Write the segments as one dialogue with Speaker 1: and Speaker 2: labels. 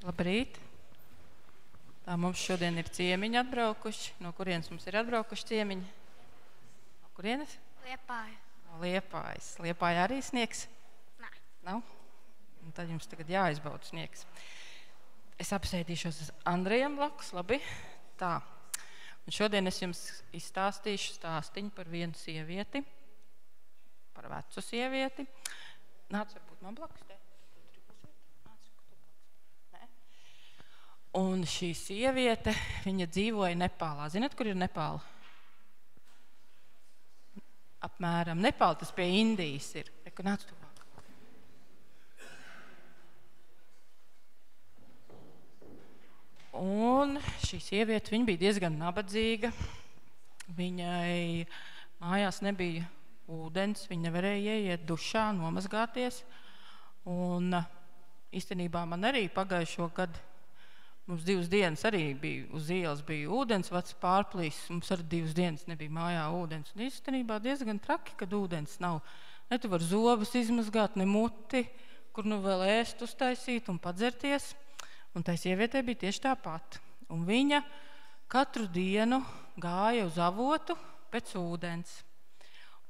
Speaker 1: Labrīt! Tā mums šodien ir ciemiņi atbraukuši. No kurienes mums ir atbraukuši ciemiņi? No kurienes?
Speaker 2: Liepāja.
Speaker 1: No Liepājas. Liepāja arī sniegs?
Speaker 2: Nē.
Speaker 1: Nav? Un tad jums tagad jāizbauda sniegs. Es apsēdīšos uz Andrejam blakus, labi? Tā. Un šodien es jums izstāstīšu stāstiņu par vienu sievieti, par vecu sievieti. Nāc, varbūt man blakus te. Un šī sieviete, viņa dzīvoja Nepālā. Zināt, kur ir Nepāla? Apmēram. Nepāla tas pie Indijas ir. Reku, nāc tuvāk. Un šī sieviete, viņa bija diezgan nabadzīga. Viņai mājās nebija ūdens, viņa nevarēja ieiet dušā, nomazgāties. Un īstenībā man arī pagājušo gadu mums 2 dienas arī bija uz ielas, bija ūdens, vecs pārplīs, mums arī 2 dienas nebija mājā ūdens. Un īstenībā diezgan traki, kad ūdens nav. Ne tu var zobus izmazgāt, ne muti, kur nu vēl ēst uztaisīt un padzerties. Un tai sievietei bija tieši tāpat. Un viņa katru dienu gāja uz avotu pēc ūdens.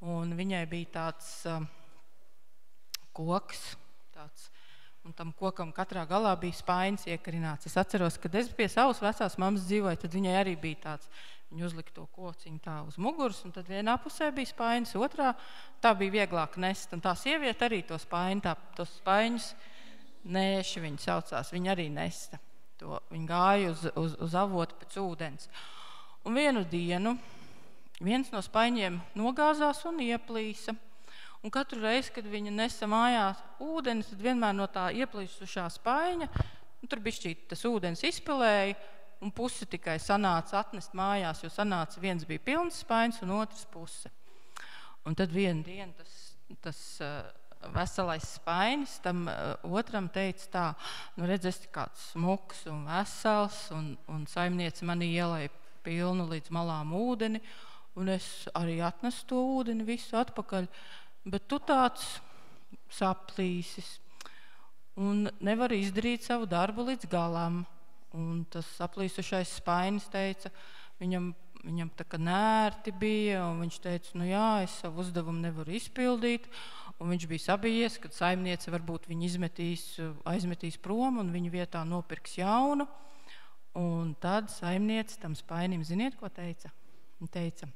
Speaker 1: Un viņai bija tāds koks, tāds. Un tam kokam katrā galā bija spainis iekarināts. Es atceros, kad es pie savas vecās mammas dzīvoju, tad viņai arī bija tāds. Viņa uzlika to kociņu tā uz muguras, un tad vienā pusē bija spainis, otrā tā bija vieglāk nest. Un tā sieviete arī tos spaiņus nēši viņa saucās, viņa arī nesta. Viņa gāja uz avotu pēc ūdens. Un vienu dienu viens no spaiņiem nogāzās un ieplīsa. Un katru reizi, kad viņa nesa mājās ūdeni, tad vienmēr no tā ieplīsušā spaiņa, tur bišķīt tas ūdens izpilēja, un pusi tikai sanāca atnest mājās, jo sanāca viens bija pilns spaiņs un otrs puse. Un tad vienu dienu tas veselais spainis tam otram teica tā, nu redz, es kāds smuks un vesels, un saimniece mani ielēja pilnu līdz malām ūdeni, un es arī atnesu to ūdeni visu atpakaļ. Bet tu tāds saplīsis un nevar izdarīt savu darbu līdz galam. Un tas saplīsušais spainis teica, viņam tā kā nērti bija, un viņš teica, nu jā, es savu uzdevumu nevaru izpildīt. Un viņš bija sabijies, kad saimniece varbūt viņu aizmetīs prom un viņa vietā nopirks jaunu. Un tad saimniece tam spainim, ziniet, ko teica? Viņa teica,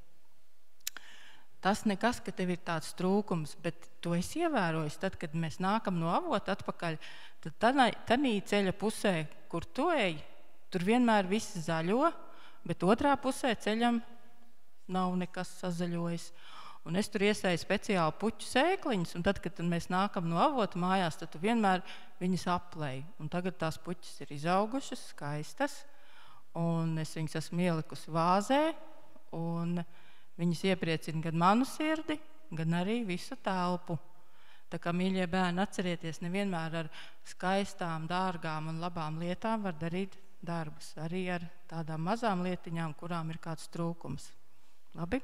Speaker 1: tas nekas, ka tev ir tāds trūkums, bet to es ievēroju, tad, kad mēs nākam no avota atpakaļ, tad tanī ceļa pusē, kur tu ej, tur vienmēr viss zaļo, bet otrā pusē ceļam nav nekas sazaļojis. Un es tur iesēju speciāli puķu sēkliņas, un tad, kad mēs nākam no avota mājās, tad tu vienmēr viņas aplēji. Un tagad tās puķas ir izaugušas, skaistas, un es viņas esmu ielikusi vāzē, un viņas iepriecina gan manu sirdi, gan arī visu telpu. Tā kā, mīļie bērni, atcerieties, nevienmēr ar skaistām, dārgām un labām lietām var darīt darbus. Arī ar tādām mazām lietiņām, kurām ir kāds trūkums. Labi?